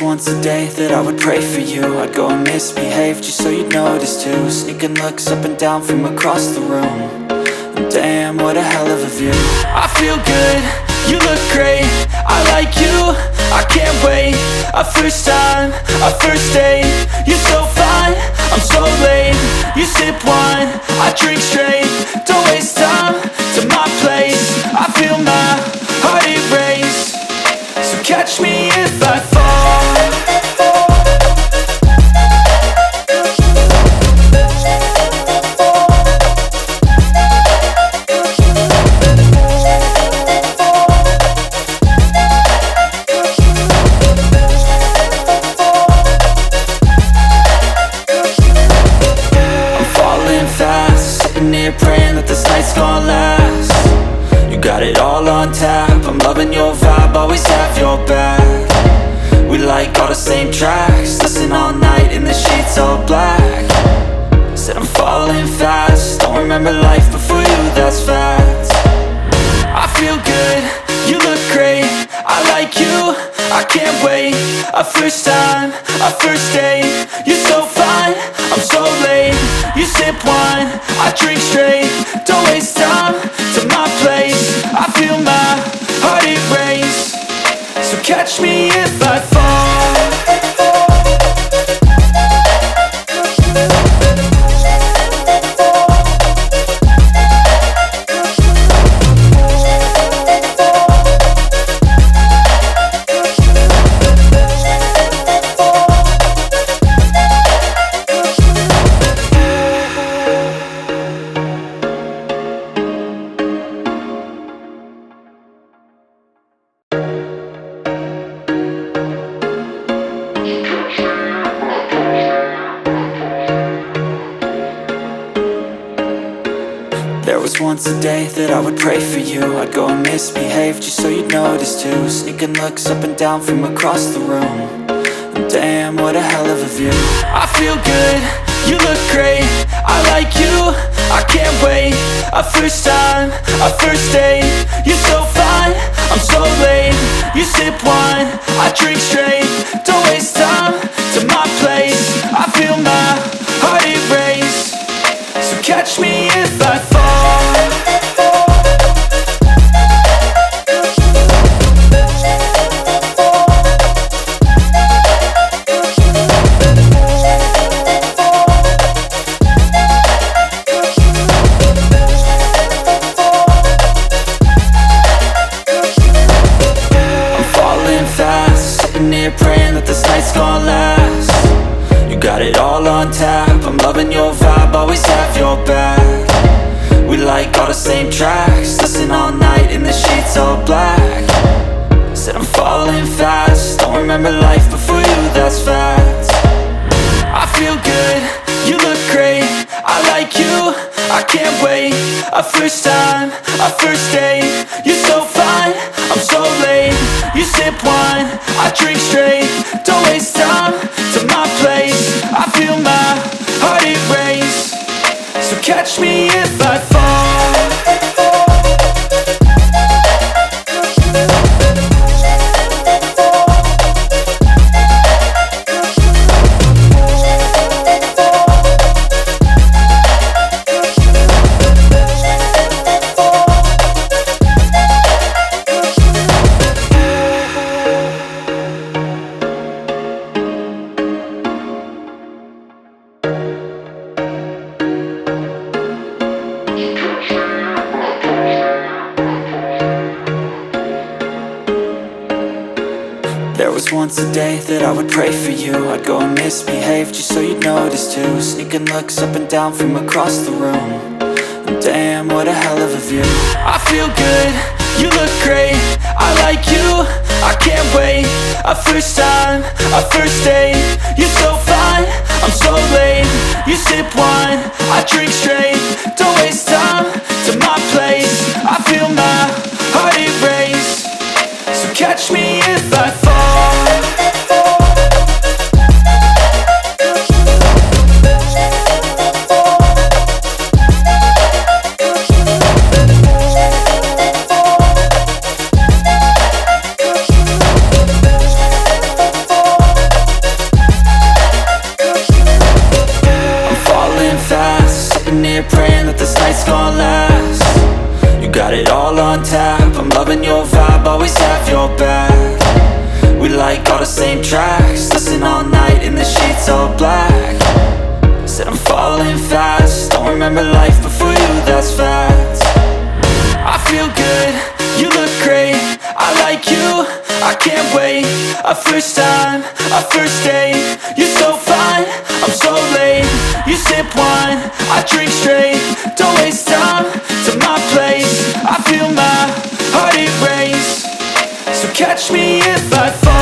was once a day that I would pray for you. I'd go and misbehave just so you'd notice too. Sneaking looks up and down from across the room. And damn, what a hell of a view. I feel good, you look great, I like you, I can't wait. A first time, a first date, you're so fine, I'm so late. You sip wine, I drink straight, don't waste time to my place. I feel my heart erase, so catch me if I fall. Praying that this night's gonna last. You got it all on tap, I'm loving your vibe, always have your back. We like all the same tracks, listen all night in the sheets all black. Said I'm falling fast, don't remember life before you, that's fact. I feel good, you look great, I like you, I can't wait. A first time, a first date, you're so fine, I'm so late. You sip wine, I drink straight, don't waste time to my place. I feel my heart erase, so catch me if I fall. There was once a day that I would pray for you. I'd go and misbehave just so you'd notice too. Sneaking looks up and down from across the room. And damn, what a hell of a view. I feel good, you look great, I like you, I can't wait. A first time, a first date, you're so fine, I'm so late. You sip wine, I drink straight, don't waste time to my place. I feel my heart erase, so catch me if I fall. Praying that this night's gonna last. You got it all on tap, I'm loving your vibe, always have your back. We like all the same tracks, listen all night in the sheets all black. Said I'm falling fast, don't remember life before you, that's fact. I feel good, you look great, I like you, I can't wait. A first time, a first date, you're so fine, I'm so late. You sip wine, I drink straight, don't waste time to my place. I feel my heart erase, so catch me if I fall. There was once a day that I would pray for you. I'd go and misbehave just so you'd notice too. Sneaking looks up and down from across the room. And damn, what a hell of a view. I feel good, you look great, I like you, I can't wait. A first time, a first date, you're so fine, I'm so late. You sip wine, I drink straight, don't waste time to my place. I feel my heart erase, so catch me if I fall. sleeping here praying that this night's gonna last. You got it all on tap, I'm loving your vibe, always have your back. We like all the same tracks, listen all night in the sheets all black. Said I'm falling fast, don't remember life before you, that's fact. I feel good, you look great, I like you, I can't wait. A first time, a first date, you're so fine, I'm so late. You sip wine, I drink straight, don't waste time to my place. I feel my heart erase, so catch me if I fall.